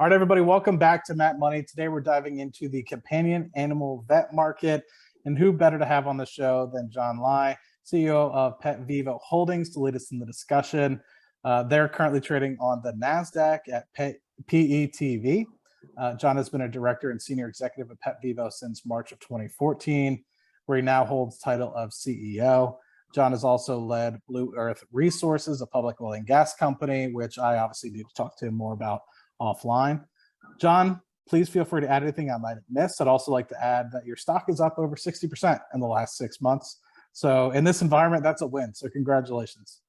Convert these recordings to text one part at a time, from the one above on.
All right, everybody, welcome back to Matt Money. Today we're diving into the companion animal vet market, and who better to have on the show than John Lai, CEO of Petvivo Holdings, to lead us in the discussion. They're currently trading on the Nasdaq at PETV. John has been a director and senior executive of Petvivo since March of 2014, where he now holds title of CEO. John has also led Blue Earth Resources, a public oil and gas company, which I obviously need to talk to him more about offline. John, please feel free to add anything I might have missed. I'd also like to add that your stock is up over 60% in the last 6 months. So in this environment, that's a win. So congratulations.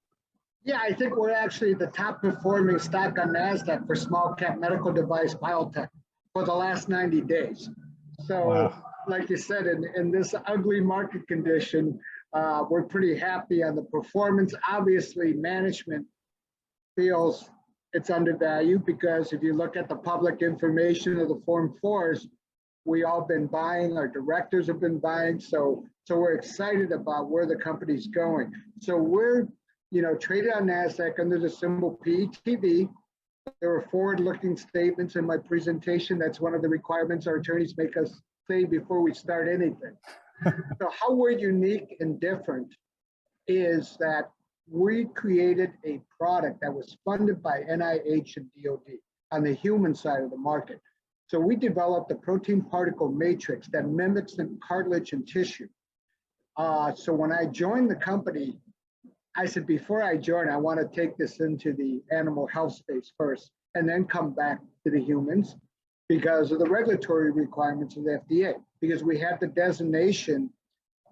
Yeah, I think we're actually the top performing stock on Nasdaq for small cap medical device biotech for the last 90 days. So wow. Like you said, in this ugly market condition, we're pretty happy on the performance. Obviously, management feels it's undervalued because if you look at the public information of the Form 4s, we all been buying, our directors have been buying. So we're excited about where the company's going. So we're, traded on NASDAQ under the symbol PETV. There were forward-looking statements in my presentation. That's one of the requirements our attorneys make us say before we start anything. So how we're unique and different is that we created a product that was funded by NIH and DOD on the human side of the market. So we developed a protein particle matrix that mimics the cartilage and tissue. So when I joined the company, I said, before I join, I want to take this into the animal health space first, and then come back to the humans because of the regulatory requirements of the FDA, because we have the designation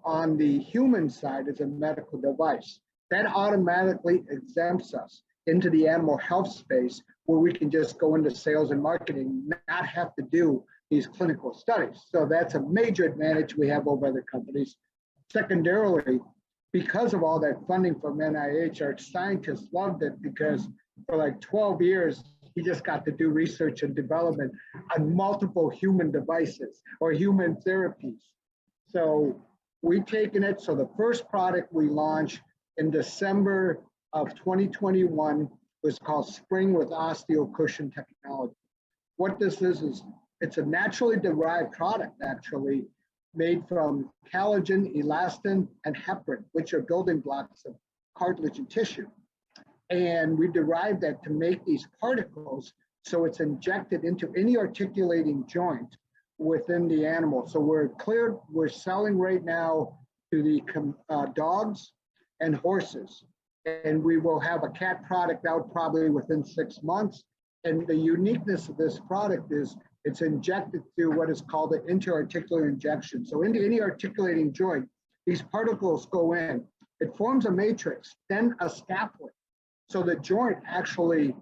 on the human side as a medical device. That automatically exempts us into the animal health space where we can just go into sales and marketing, not have to do these clinical studies. So that's a major advantage we have over other companies. Secondarily, because of all that funding from NIH, our scientists loved it because for like 12 years, he just got to do research and development on multiple human devices or human therapies. So we've taken it. So the first product we launched in December of 2021 was called Spryng with osteo-cushion technology. What this is it's a naturally derived product, actually, made from collagen, elastin, and heparin, which are building blocks of cartilage and tissue. And we derived that to make these particles so it's injected into any articulating joint within the animal. So we're selling right now to the dogs and horses. And we will have a cat product out probably within 6 months. And the uniqueness of this product is it's injected through what is called an interarticular injection. So into any articulating joint, these particles go in. It forms a matrix, then a scaffold. So the joint actually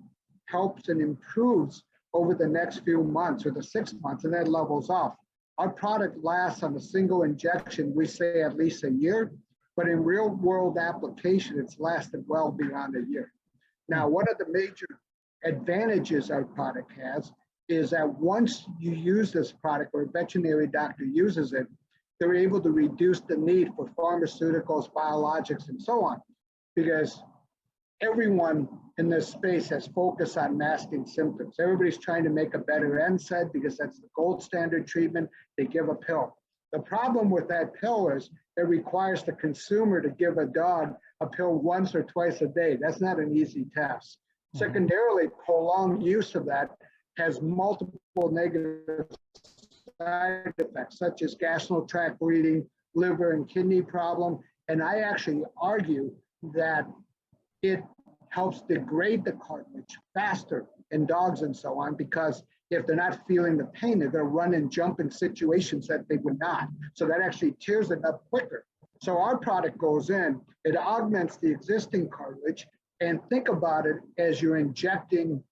helps and improves over the next few months or the 6 months, and then levels off. Our product lasts on a single injection, we say at least a year. But in real world application, it's lasted well beyond a year. Now, one of the major advantages our product has is that once you use this product or a veterinary doctor uses it, they're able to reduce the need for pharmaceuticals, biologics, and so on. Because everyone in this space has focused on masking symptoms. Everybody's trying to make a better NSAID because that's the gold standard treatment. They give a pill. The problem with that pill is it requires the consumer to give a dog a pill once or twice a day. That's not an easy task. Secondarily, prolonged use of that has multiple negative side effects, such as gastrointestinal tract bleeding, liver and kidney problem. And I actually argue that it helps degrade the cartilage faster in dogs and so on, because if they're not feeling the pain, they're going to run and jump in situations that they would not. So that actually tears it up quicker. So our product goes in, it augments the existing cartilage, and think about it as you're injecting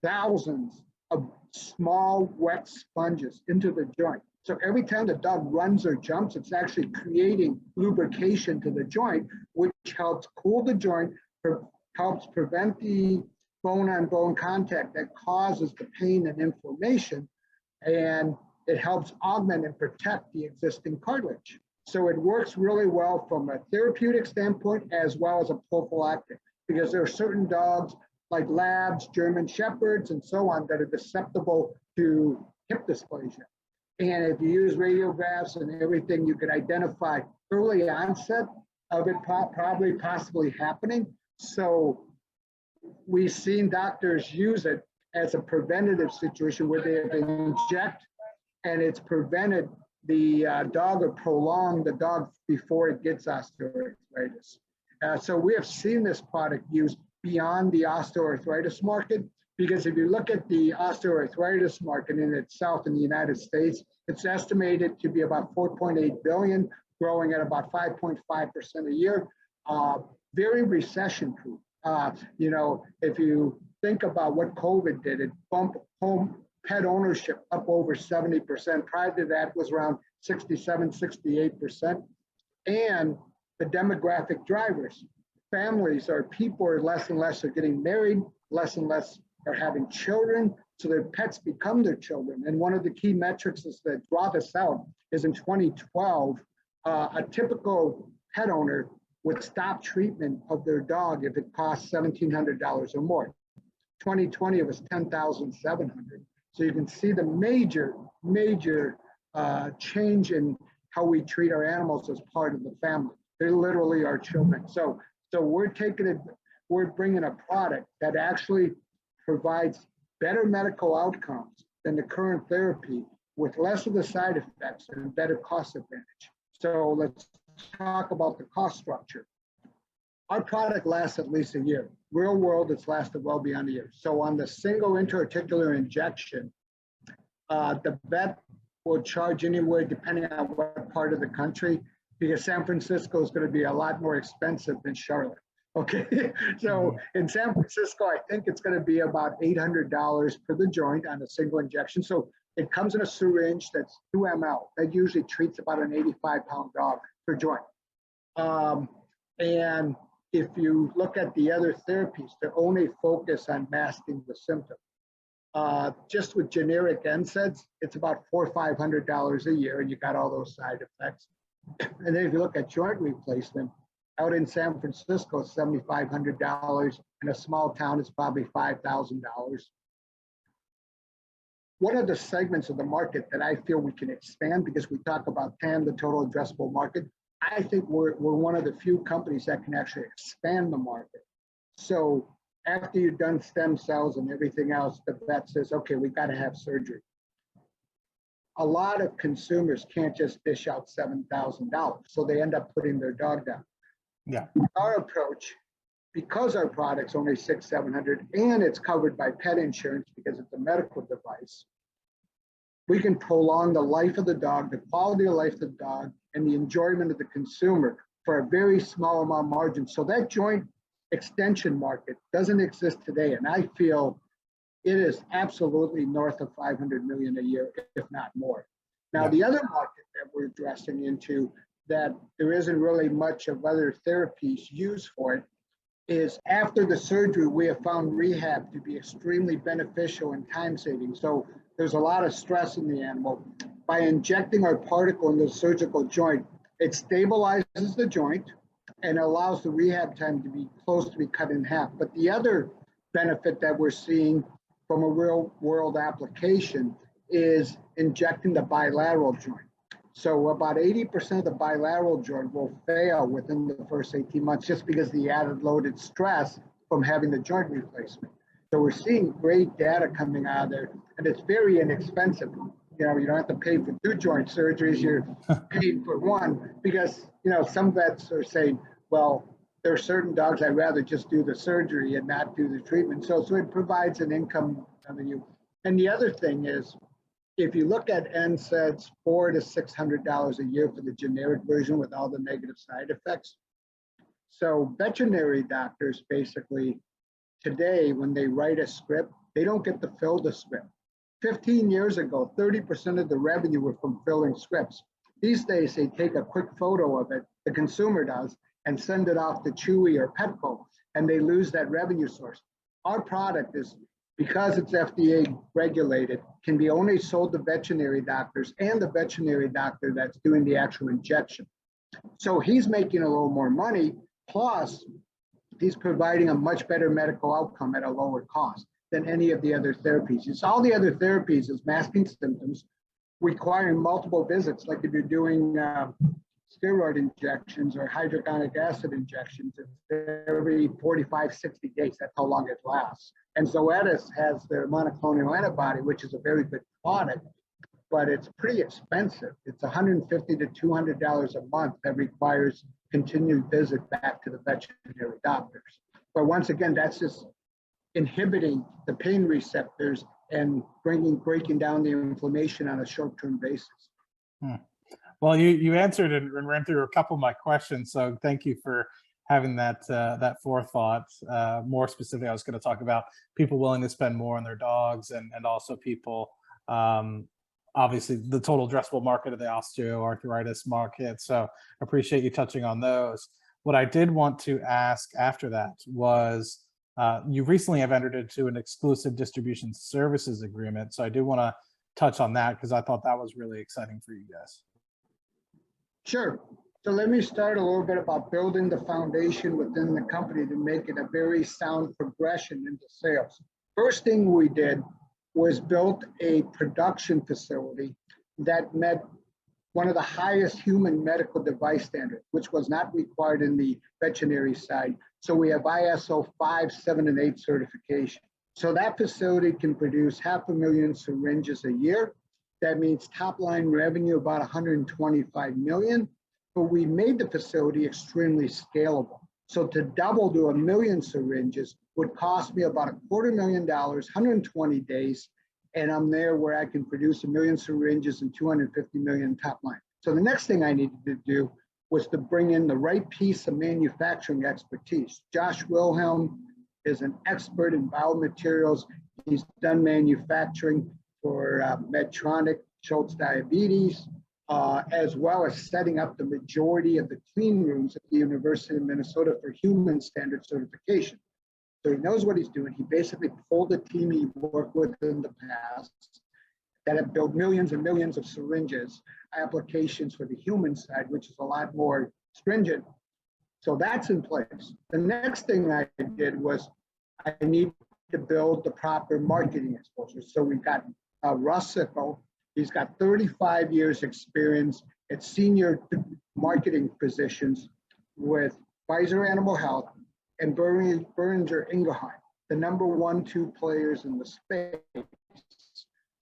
thousands of small wet sponges into the joint. So every time the dog runs or jumps, it's actually creating lubrication to the joint, which helps cool the joint, helps prevent the bone-on-bone contact that causes the pain and inflammation, and it helps augment and protect the existing cartilage. So it works really well from a therapeutic standpoint as well as a prophylactic, because there are certain dogs like labs, German Shepherds, and so on that are susceptible to hip dysplasia. And if you use radiographs and everything, you could identify early onset of it probably possibly happening. So we've seen doctors use it as a preventative situation where they inject, and it's prevented the dog or prolonged the dog before it gets osteoarthritis. So we have seen this product used beyond the osteoarthritis market, because if you look at the osteoarthritis market in itself in the United States, it's estimated to be about 4.8 billion, growing at about 5.5% a year. Very recession-proof. You know, if you think about what COVID did, it bumped home pet ownership up over 70%. Prior to that was around 67, 68%. And the demographic drivers, families or people are less and less are getting married, less and less are having children, so their pets become their children. And one of the key metrics is that draw this out is in 2012, a typical pet owner would stop treatment of their dog if it costs $1,700 or more. 2020, it was $10,700. So you can see the major change in how we treat our animals as part of the family. They literally are children. So we're bringing a product that actually provides better medical outcomes than the current therapy with less of the side effects and better cost advantage. So let's talk about the cost structure. Our product lasts at least a year. Real world, it's lasted well beyond a year. So on the single intra-articular injection, the vet will charge anywhere depending on what part of the country, because San Francisco is going to be a lot more expensive than Charlotte. Okay, so in San Francisco, I think it's going to be about $800 per the joint on a single injection. So it comes in a syringe that's 2 ml. That usually treats about an 85-pound dog per joint. And if you look at the other therapies, they only focus on masking the symptom. Just with generic NSAIDs, it's about $400 or $500 a year, and you got all those side effects. And then if you look at joint replacement, out in San Francisco, it's $7,500. In a small town, it's probably $5,000. One of the segments of the market that I feel we can expand, because we talk about TAM, the total addressable market, I think we're one of the few companies that can actually expand the market. So after you've done stem cells and everything else, the vet says, okay, we got to have surgery. A lot of consumers can't just dish out $7,000, so they end up putting their dog down. Yeah. Our approach, because our product's only $600-700 and it's covered by pet insurance because it's a medical device, we can prolong the life of the dog, the quality of life of the dog, and the enjoyment of the consumer for a very small amount of margin. So that joint extension market doesn't exist today, and I feel it is absolutely north of 500 million a year, if not more. Now, the other market that we're addressing into that there isn't really much of other therapies used for it is after the surgery, we have found rehab to be extremely beneficial and time saving. So there's a lot of stress in the animal. By injecting our particle in the surgical joint, it stabilizes the joint and allows the rehab time to be close to be cut in half. But the other benefit that we're seeing from a real world application is injecting the bilateral joint. So about 80% of the bilateral joint will fail within the first 18 months just because of the added loaded stress from having the joint replacement. So we're seeing great data coming out of there, and it's very inexpensive. You know, you don't have to pay for 2 joint surgeries, you're paid for 1, because, you know, some vets are saying, well, there are certain dogs I'd rather just do the surgery and not do the treatment. So it provides an income revenue. And the other thing is, if you look at NSAIDs, $400 to $600 a year for the generic version with all the negative side effects. So veterinary doctors basically today, when they write a script, they don't get to fill the script. 15 years ago, 30% of the revenue were from filling scripts. These days, they take a quick photo of it, the consumer does, and send it off to Chewy or Petco, and they lose that revenue source. Our product is, because it's FDA regulated, can be only sold to veterinary doctors and the veterinary doctor that's doing the actual injection. So he's making a little more money, plus he's providing a much better medical outcome at a lower cost than any of the other therapies. It's all the other therapies is masking symptoms, requiring multiple visits, like if you're doing steroid injections or hyaluronic acid injections, it's every 45, 60 days. That's how long it lasts. And Zoetis has their monoclonal antibody, which is a very good product, but it's pretty expensive. It's $150 to $200 a month that requires continued visit back to the veterinary doctors. But once again, that's just inhibiting the pain receptors and breaking down the inflammation on a short-term basis. Well, you answered and ran through a couple of my questions, so thank you for having that forethought. More specifically, I was going to talk about people willing to spend more on their dogs, and also people, obviously the total addressable market of the osteoarthritis market. So appreciate you touching on those. What I did want to ask after that was, you recently have entered into an exclusive distribution services agreement. So I do want to touch on that because I thought that was really exciting for you guys. Sure. So let me start a little bit about building the foundation within the company to make it a very sound progression into sales. First thing we did was built a production facility that met one of the highest human medical device standards, which was not required in the veterinary side. So we have ISO 5, 7, and 8 certification. So that facility can produce 500,000 syringes a year. That means top line revenue about 125 million, but we made the facility extremely scalable. So to double to 1 million syringes would cost me about $250,000, 120 days, and I'm there where I can produce 1 million syringes and 250 million top line. So the next thing I needed to do was to bring in the right piece of manufacturing expertise. Josh Wilhelm is an expert in biomaterials. He's done manufacturing for Medtronic, Schultz Diabetes, as well as setting up the majority of the clean rooms at the University of Minnesota for human standard certification. So he knows what he's doing. He basically pulled a team he worked with in the past that have built millions and millions of syringes, applications for the human side, which is a lot more stringent. So that's in place. The next thing I did was I need to build the proper marketing exposure. So we've got Russ Sickle. He's got 35 years experience at senior marketing positions with Pfizer Animal Health and Boehringer Ingelheim, the number 1, 2 players in the space.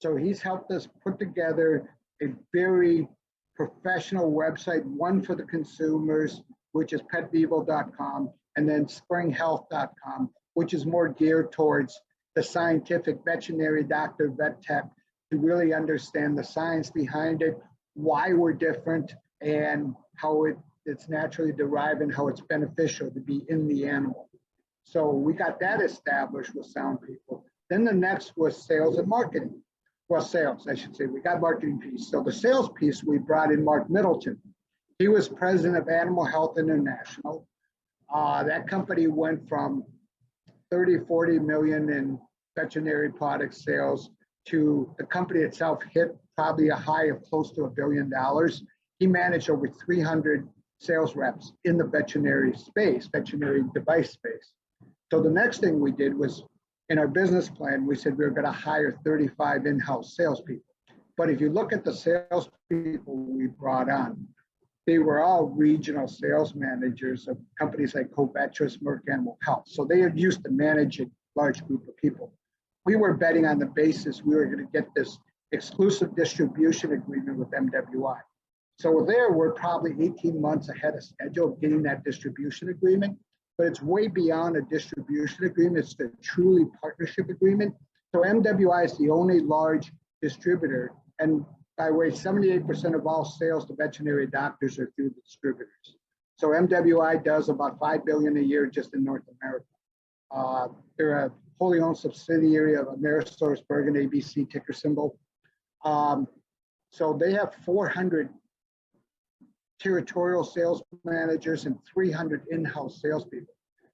So he's helped us put together a very professional website, one for the consumers, which is petvivo.com, and then sprynghealth.com, which is more geared towards the scientific veterinary doctor, vet tech, to really understand the science behind it, why we're different, and how it's naturally derived and how it's beneficial to be in the animal. So we got that established with sound people. Then the next was sales and marketing. Well, sales, I should say. We got marketing piece. So the sales piece, we brought in Mark Middleton. He was president of Animal Health International. That company went from 30, 40 million in veterinary product sales to the company itself hit probably a high of close to $1 billion. He managed over 300 sales reps in the veterinary space, veterinary device space. So the next thing we did was, in our business plan, we said we were going to hire 35 in-house salespeople. But if you look at the salespeople we brought on, they were all regional sales managers of companies like Covetrus, Merck Animal Health. So they are used to managing a large group of people. We were betting on the basis we were going to get this exclusive distribution agreement with MWI. So there, we're probably 18 months ahead of schedule of getting that distribution agreement, but it's way beyond a distribution agreement. It's a truly partnership agreement. So MWI is the only large distributor, and by the way, 78% of all sales to veterinary doctors are through the distributors. So MWI does about $5 billion a year just in North America. They're a wholly owned subsidiary of AmerisourceBergen, ABC ticker symbol. So they have 400 territorial sales managers and 300 in-house salespeople.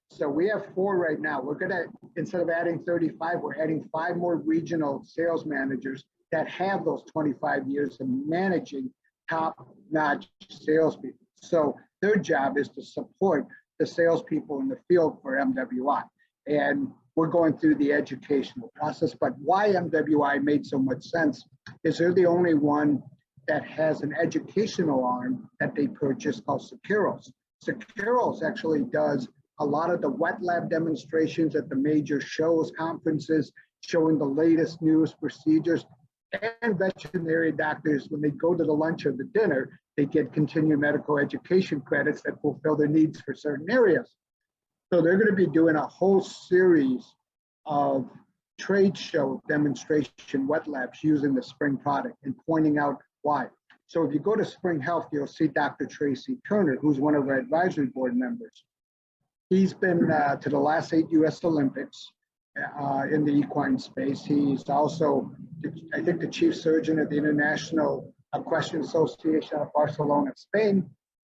So we have 4 right now. We're gonna, instead of adding 35, we're adding 5 more regional sales managers that have those 25 years of managing top-notch salespeople. So their job is to support the salespeople in the field for MWI. And we're going through the educational process. But why MWI made so much sense is they're the only one that has an educational arm that they purchased called Securos. Securos actually does a lot of the wet lab demonstrations at the major shows, conferences, showing the latest news procedures. And veterinary doctors, when they go to the lunch or the dinner, they get continuing medical education credits that fulfill their needs for certain areas. So they're going to be doing a whole series of trade show demonstration wet labs using the Spryng product and pointing out why. So if you go to Spryng Health, you'll see Dr. Tracy Turner, who's one of our advisory board members. He's been to the last 8 U.S. Olympics in the equine space. He's also, I think, the chief surgeon at the International Equestrian Association of Barcelona, Spain.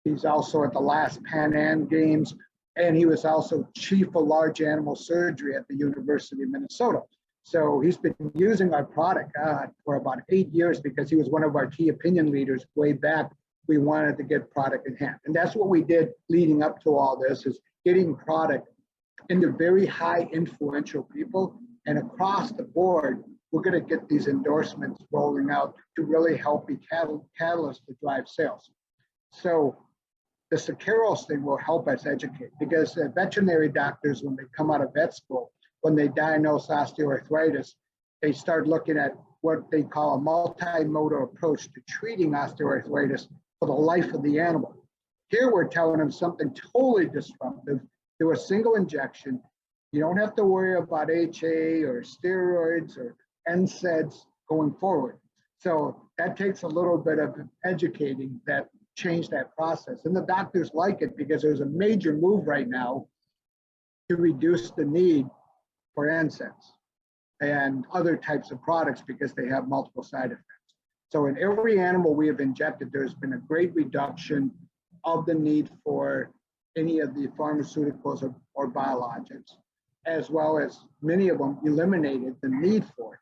He's also at the last Pan Am Games, and he was also chief of large animal surgery at the University of Minnesota. So he's been using our product for about 8 years because he was one of our key opinion leaders way back. We wanted to get product in hand. And that's what we did leading up to all this, is getting product into very high influential people. And across the board, we're going to get these endorsements rolling out to really help be catalyst to drive sales. So the Securos thing will help us educate, because veterinary doctors, when they come out of vet school, when they diagnose osteoarthritis, they start looking at what they call a multimodal approach to treating osteoarthritis for the life of the animal. Here we're telling them something totally disruptive through a single injection. You don't have to worry about HA or steroids or NSAIDs going forward. So that takes a little bit of educating that change that process. And the doctors like it because there's a major move right now to reduce the need for NSAIDs and other types of products because they have multiple side effects. So in every animal we have injected, there's been a great reduction of the need for any of the pharmaceuticals or biologics, as well as many of them eliminated the need for it.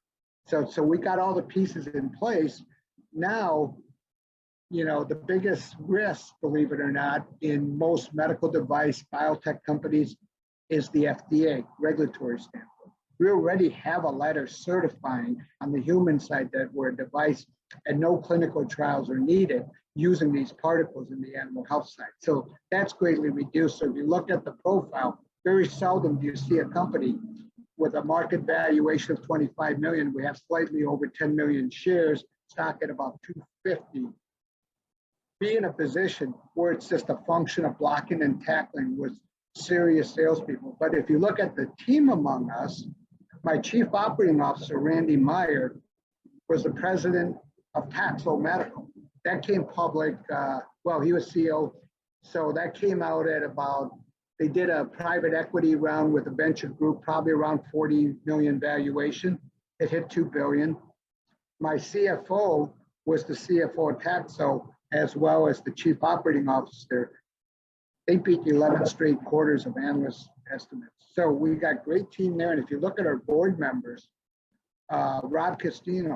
So we got all the pieces in place. Now, you know, the biggest risk, believe it or not, in most medical device biotech companies is the FDA regulatory standpoint. We already have a letter certifying on the human side that we're a device and no clinical trials are needed using these particles in the animal health side. So that's greatly reduced. So if you look at the profile, very seldom do you see a company with a market valuation of 25 million. We have slightly over 10 million shares, stock at about 250. Be in a position where it's just a function of blocking and tackling with serious salespeople. But if you look at the team among us, my chief operating officer, Randy Meyer, was the president of Taxo Medical. That came public, well, he was CEO. So that came out at about, they did a private equity round with a venture group, probably around 40 million valuation. It hit 2 billion. My CFO was the CFO of Taxo, as well as the chief operating officer. They beat 11 straight quarters of analyst estimates. So we got great team there. And if you look at our board members, Rob Castino,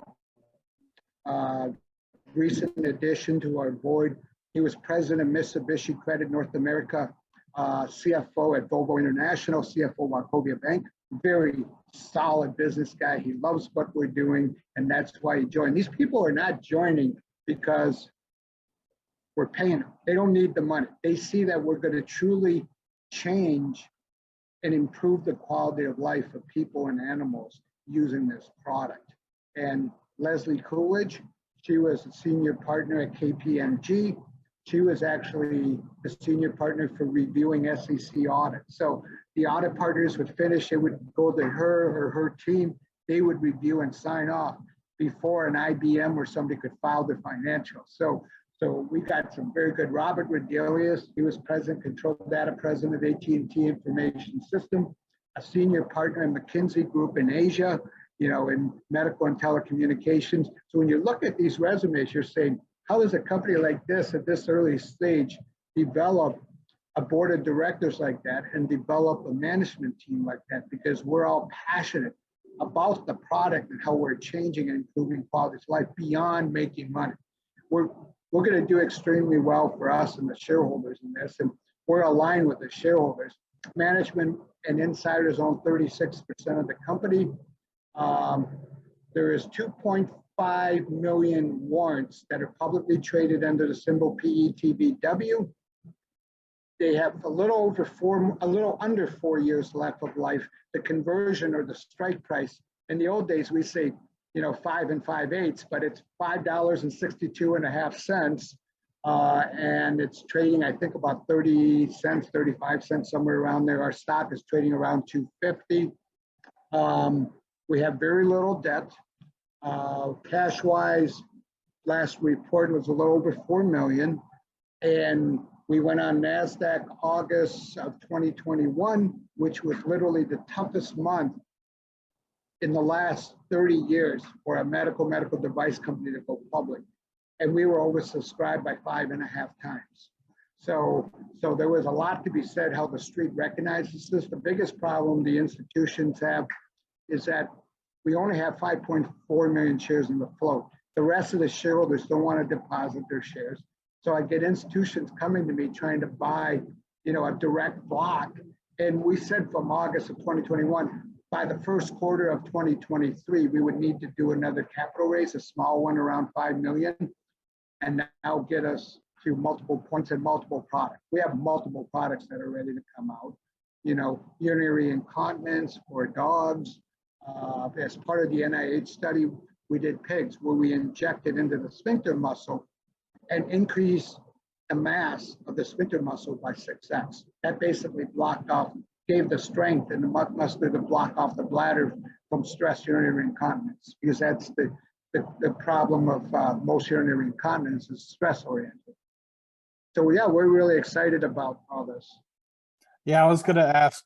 recent addition to our board. He was president of Mitsubishi Credit North America, CFO at Volvo International, CFO Wachovia Bank. Very solid business guy. He loves what we're doing, and that's why he joined. These people are not joining because we're paying them. They don't need the money. They see that we're going to truly change and improve the quality of life of people and animals using this product. And Leslie Coolidge, she was a senior partner at KPMG. She was actually the senior partner for reviewing SEC audits. So the audit partners would finish, it would go to her or her team, they would review and sign off before an IBM or somebody could file their financials. So we got some very good. Robert Rodelius, he was president, control data president of AT&T Information System, a senior partner in McKinsey Group in Asia, you know, in medical and telecommunications. So when you look at these resumes, you're saying, how does a company like this at this early stage develop a board of directors like that and develop a management team like that? Because we're all passionate about the product and how we're changing and improving quality of life beyond making money. We're going to do extremely well for us and the shareholders in this. And we're aligned with the shareholders. Management and insiders own 36% of the company. There is 2.5 million warrants that are publicly traded under the symbol PETVW. They have a little under 4 years left of life. The conversion or the strike price, in the old days, we say, 5 5/8, but it's $5.62.5. And it's trading, I think, about 30 cents, 35 cents, somewhere around there. Our stock is trading around 250. We have very little debt. Cash-wise, last report was a little over 4 million. And we went on Nasdaq August of 2021, which was literally the toughest month in the last 30 years for a medical device company to go public. And we were oversubscribed by 5.5 times. So there was a lot to be said how the street recognizes this. The biggest problem the institutions have is that we only have 5.4 million shares in the float. The rest of the shareholders don't want to deposit their shares. So I get institutions coming to me trying to buy, a direct block. And we said from August of 2021, by the first quarter of 2023, we would need to do another capital raise, a small one around 5 million, and now get us to multiple points and multiple products. We have multiple products that are ready to come out. Urinary incontinence for dogs. As part of the NIH study, we did pigs where we injected into the sphincter muscle and increased the mass of the sphincter muscle by 6x. That basically gave the strength and the muscle to block off the bladder from stress urinary incontinence, because that's the problem of most urinary incontinence is stress oriented. So yeah, we're really excited about all this. Yeah, I was going to ask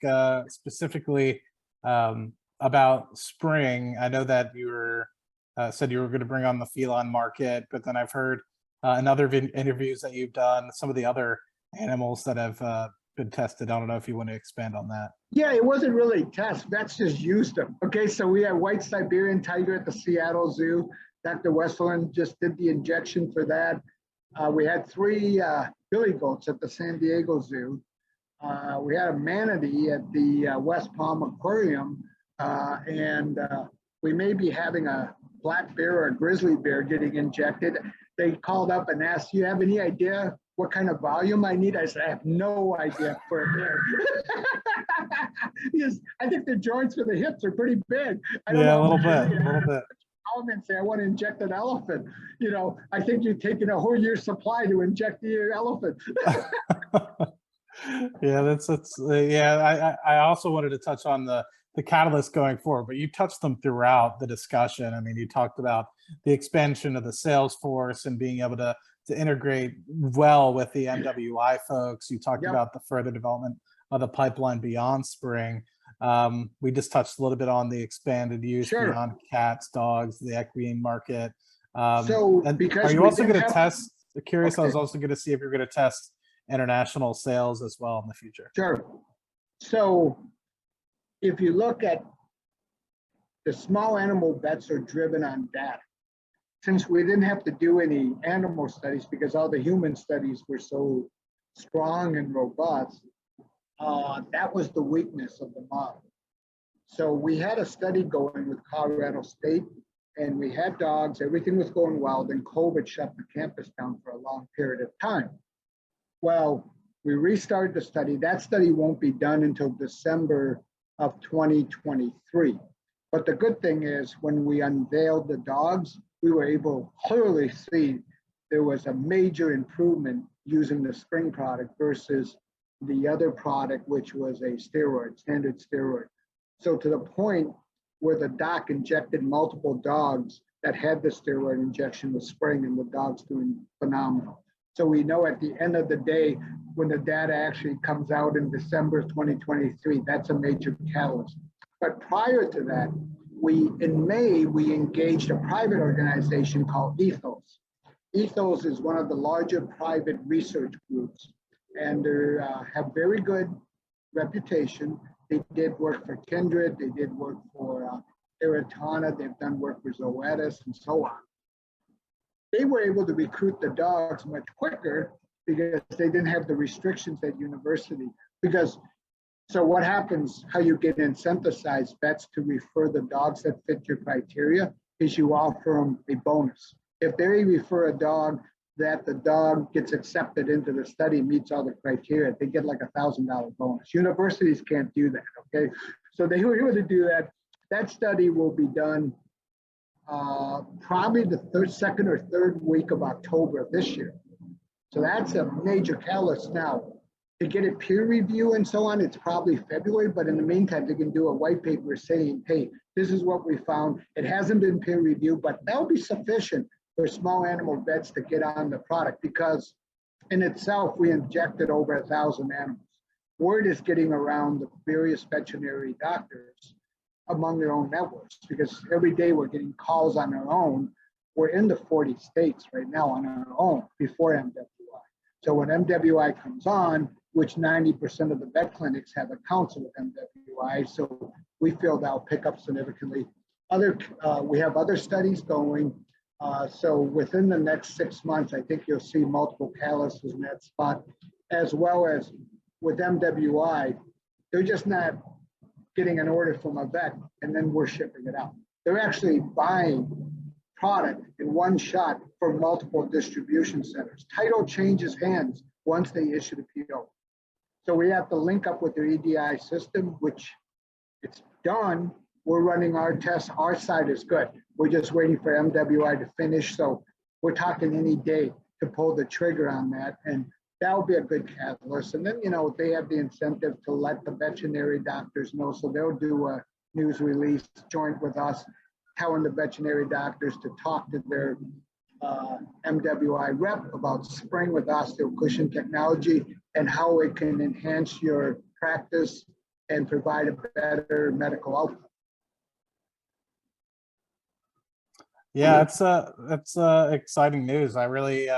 specifically about Spryng. I know that you were said you were going to bring on the feline market, but then I've heard in other interviews that you've done some of the other animals that have been tested. I don't know if you want to expand on that. Yeah, it wasn't really test. That's just used them. Okay, so we have white Siberian tiger at the Seattle Zoo. Dr. Westland just did the injection for that. We had 3 billy goats at the San Diego Zoo. We had a manatee at the West Palm Aquarium. And we may be having a black bear or a grizzly bear getting injected. They called up and asked, "Do you have any idea what kind of volume I need?" I said, "I have no idea for a bear." Because I think the joints for the hips are pretty big. I don't know, a little bit. Call them and say, "I want to inject an elephant." I think you're taking a whole year's supply to inject the elephant. Yeah, I also wanted to touch on the catalyst going forward, but you touched them throughout the discussion. I mean, you talked about the expansion of the sales force and being able to integrate well with the MWI folks. You talked about the further development of the pipeline beyond Spryng. We just touched a little bit on the expanded use beyond cats, dogs, the equine market. Are you also going to test? Curious, I was also going to see if you're going to test international sales as well in the future. Sure. So if you look at the small animal bets are driven on data. Since we didn't have to do any animal studies because all the human studies were so strong and robust, that was the weakness of the model. So we had a study going with Colorado State, and we had dogs, everything was going well, then COVID shut the campus down for a long period of time. Well, we restarted the study. That study won't be done until December of 2023. But the good thing is when we unveiled the dogs, we were able to clearly see there was a major improvement using the Spryng product versus the other product, which was a steroid, standard steroid. So to the point where the doc injected multiple dogs that had the steroid injection with Spryng, and the dogs doing phenomenal. So we know at the end of the day, when the data actually comes out in December of 2023, that's a major catalyst. But prior to that, in May, we engaged a private organization called Ethos. Ethos is one of the larger private research groups, and they have very good reputation. They did work for Kindred, they did work for Eritana, they've done work for Zoetis and so on. They were able to recruit the dogs much quicker because they didn't have the restrictions at university. Because, so what happens, how you get incentivized vets to refer the dogs that fit your criteria is you offer them a bonus. If they refer a dog that the dog gets accepted into the study, meets all the criteria, they get like $1,000 bonus. Universities can't do that, okay? So they were able to do that. That study will be done probably the second or third week of October of this year. So that's a major catalyst now. To get it peer review and so on, it's probably February, but in the meantime, they can do a white paper saying, hey, this is what we found. It hasn't been peer reviewed, but that'll be sufficient for small animal vets to get on the product, because in itself, we injected over 1,000 animals. Word is getting around the various veterinary doctors among their own networks, because every day we're getting calls on our own. We're in the 40 states right now on our own before MWI. So when MWI comes on, which 90% of the vet clinics have accounts with MWI, so we feel that'll pick up significantly. We have other studies going. So within the next 6 months, I think you'll see multiple catalysts in that spot, as well as with MWI, they're just not getting an order from a vet and then we're shipping it out. They're actually buying product in one shot for multiple distribution centers. Title changes hands once they issue the PO. So we have to link up with their EDI system, which it's done. We're running our tests. Our side is good. We're just waiting for MWI to finish. So we're talking any day to pull the trigger on that. And that will be a good catalyst. And then, you know, they have the incentive to let the veterinary doctors know. So they'll do a news release joint with us, telling the veterinary doctors to talk to their MWI rep about Spryng with osteo-cushion technology and how it can enhance your practice and provide a better medical outcome. Yeah, that's exciting news. I really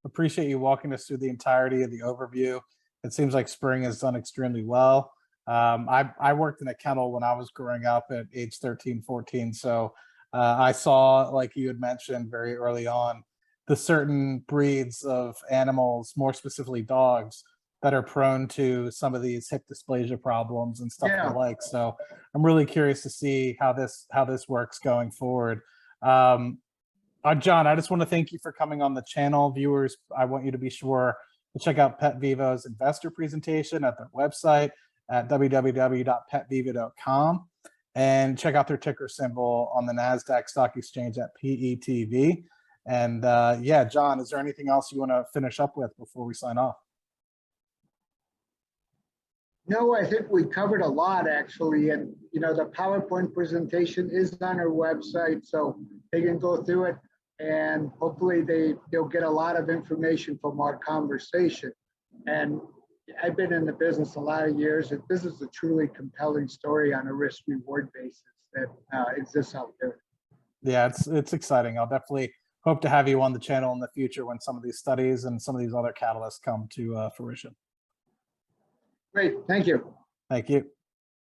appreciate you walking us through the entirety of the overview. It seems like Spryng has done extremely well. I worked in a kennel when I was growing up at age 13, 14. So I saw, like you had mentioned very early on, the certain breeds of animals, more specifically dogs, that are prone to some of these hip dysplasia problems and stuff like. So I'm really curious to see how this works going forward. John, I just want to thank you for coming on the channel. Viewers, I want you to be sure to check out Petvivo's investor presentation at their website at www.petvivo.com and check out their ticker symbol on the Nasdaq stock exchange at PETV. And yeah, John, is there anything else you want to finish up with before we sign off? No, I think we covered a lot actually. And, you know, the PowerPoint presentation is on our website, so they can go through it and hopefully they'll get a lot of information from our conversation. And I've been in the business a lot of years, and this is a truly compelling story on a risk reward basis that exists out there. Yeah, it's exciting. I'll definitely hope to have you on the channel in the future when some of these studies and some of these other catalysts come to fruition. Great, thank you. Thank you.